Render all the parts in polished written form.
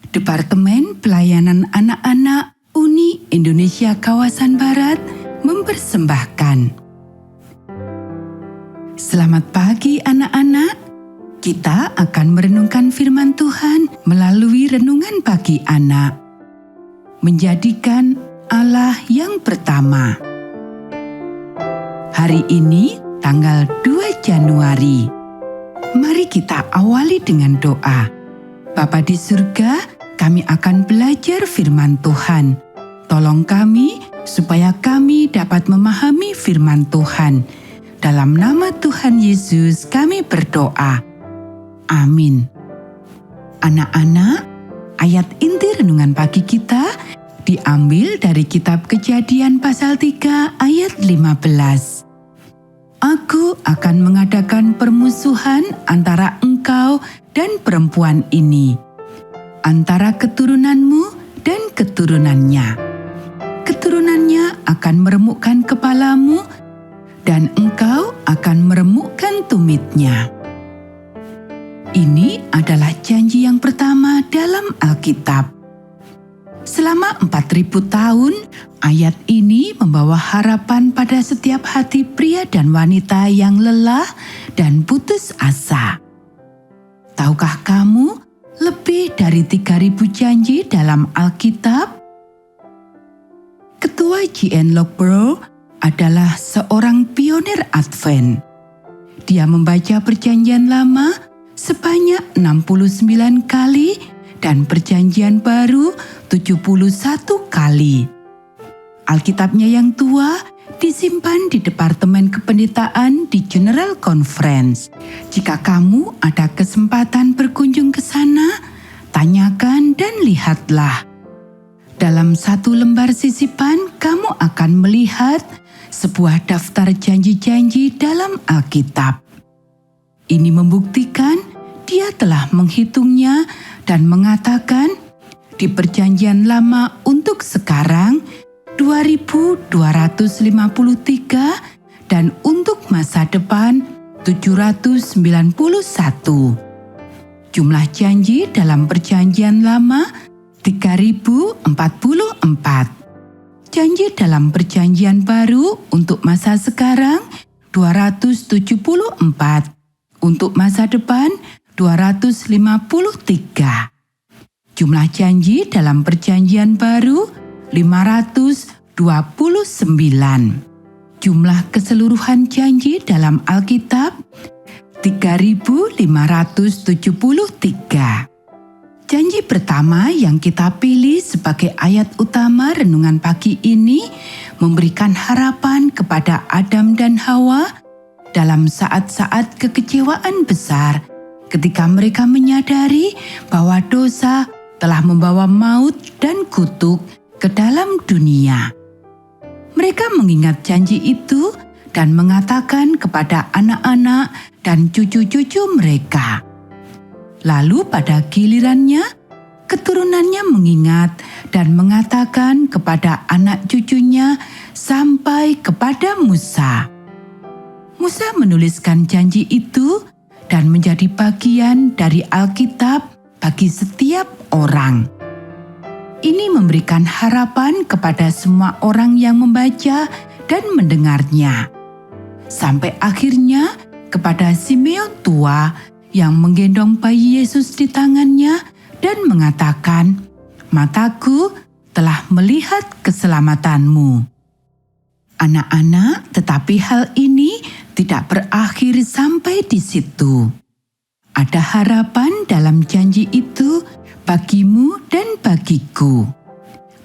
Departemen Pelayanan Anak-anak Uni Indonesia Kawasan Barat mempersembahkan. Selamat pagi anak-anak. Kita akan merenungkan firman Tuhan melalui renungan pagi anak. Menjadikan Allah yang pertama. Hari ini tanggal 2 Januari. Mari kita awali dengan doa. Bapa di surga, kami akan belajar firman Tuhan. Tolong kami supaya kami dapat memahami firman Tuhan. Dalam nama Tuhan Yesus kami berdoa. Amin. Anak-anak, ayat inti renungan pagi kita diambil dari kitab Kejadian pasal 3 ayat 15. Aku akan mengadakan permusuhan antara engkau dan perempuan ini, antara keturunanmu dan keturunannya. Keturunannya akan meremukkan kepalamu, dan engkau akan meremukkan tumitnya. Ini adalah janji yang pertama dalam Alkitab. Selama 4.000 tahun, ayat ini membawa harapan pada setiap hati pria dan wanita yang lelah dan putus asa. Tahukah kamu, lebih dari 3.000 janji dalam Alkitab? Ketua J.N. Lockborough adalah seorang pionir Advent. Dia membaca Perjanjian Lama sebanyak 69 kali dan Perjanjian Baru 71 kali. Alkitabnya yang tua disimpan di Departemen Kependetaan di General Conference. Jika kamu ada kesempatan berkunjung ke sana, tanyakan dan lihatlah. Dalam satu lembar sisipan, kamu akan melihat sebuah daftar janji-janji dalam Alkitab. Ini membuktikan dia telah menghitungnya dan mengatakan di Perjanjian Lama untuk sekarang 2.253 dan untuk masa depan 791. Jumlah janji dalam Perjanjian Lama 3.044. Janji dalam Perjanjian Baru untuk masa sekarang 274. Untuk masa depan 253. Jumlah janji dalam Perjanjian Baru 529. Jumlah keseluruhan janji dalam Alkitab 3.573. Janji pertama yang kita pilih sebagai ayat utama renungan pagi ini memberikan harapan kepada Adam dan Hawa dalam saat-saat kekecewaan besar ketika mereka menyadari bahwa dosa telah membawa maut dan kutuk ke dalam dunia. Mereka mengingat janji itu dan mengatakan kepada anak-anak dan cucu-cucu mereka. Lalu pada gilirannya, keturunannya mengingat dan mengatakan kepada anak cucunya sampai kepada Musa. Musa menuliskan janji itu dan menjadi bagian dari Alkitab bagi setiap orang. Ini memberikan harapan kepada semua orang yang membaca dan mendengarnya. Sampai akhirnya kepada Simeon tua yang menggendong bayi Yesus di tangannya dan mengatakan, "Mataku telah melihat keselamatanmu." Anak-anak, tetapi hal ini tidak berakhir sampai di situ. Ada harapan dalam janji itu bagimu dan bagiku.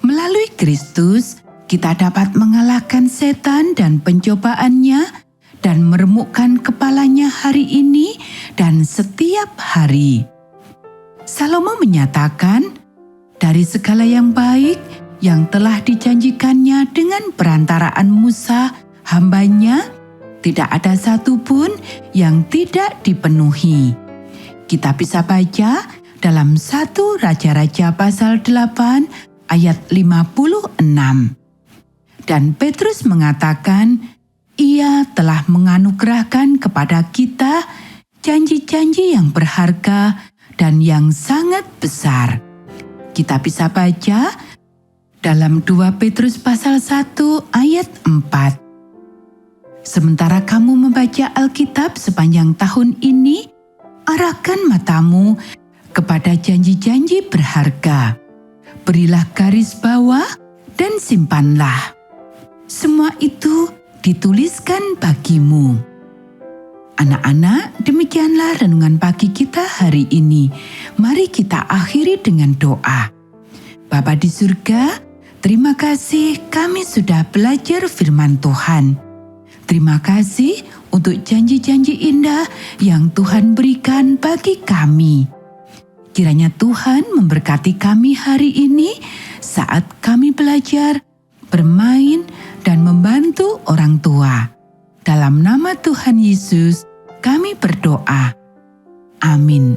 Melalui Kristus, kita dapat mengalahkan setan dan pencobaannya dan meremukkan kepalanya hari ini dan setiap hari. Salomo menyatakan, dari segala yang baik yang telah dijanjikannya dengan perantaraan Musa, hambanya, tidak ada satupun yang tidak dipenuhi. Kita bisa baca dalam 1 Raja-Raja pasal 8 ayat 56. Dan Petrus mengatakan, Ia telah menganugerahkan kepada kita janji-janji yang berharga dan yang sangat besar. Kita bisa baca dalam 2 Petrus pasal 1 ayat 4. Sementara kamu membaca Alkitab sepanjang tahun ini, arahkan matamu kepada janji-janji berharga. Berilah garis bawah dan simpanlah. Semua itu dituliskan bagimu. Anak-anak, demikianlah renungan pagi kita hari ini. Mari kita akhiri dengan doa. Bapa di surga, terima kasih kami sudah belajar firman Tuhan. Terima kasih untuk janji-janji indah yang Tuhan berikan bagi kami. Kiranya Tuhan memberkati kami hari ini saat kami belajar, bermain, dan membantu orang tua. Dalam nama Tuhan Yesus, kami berdoa. Amin.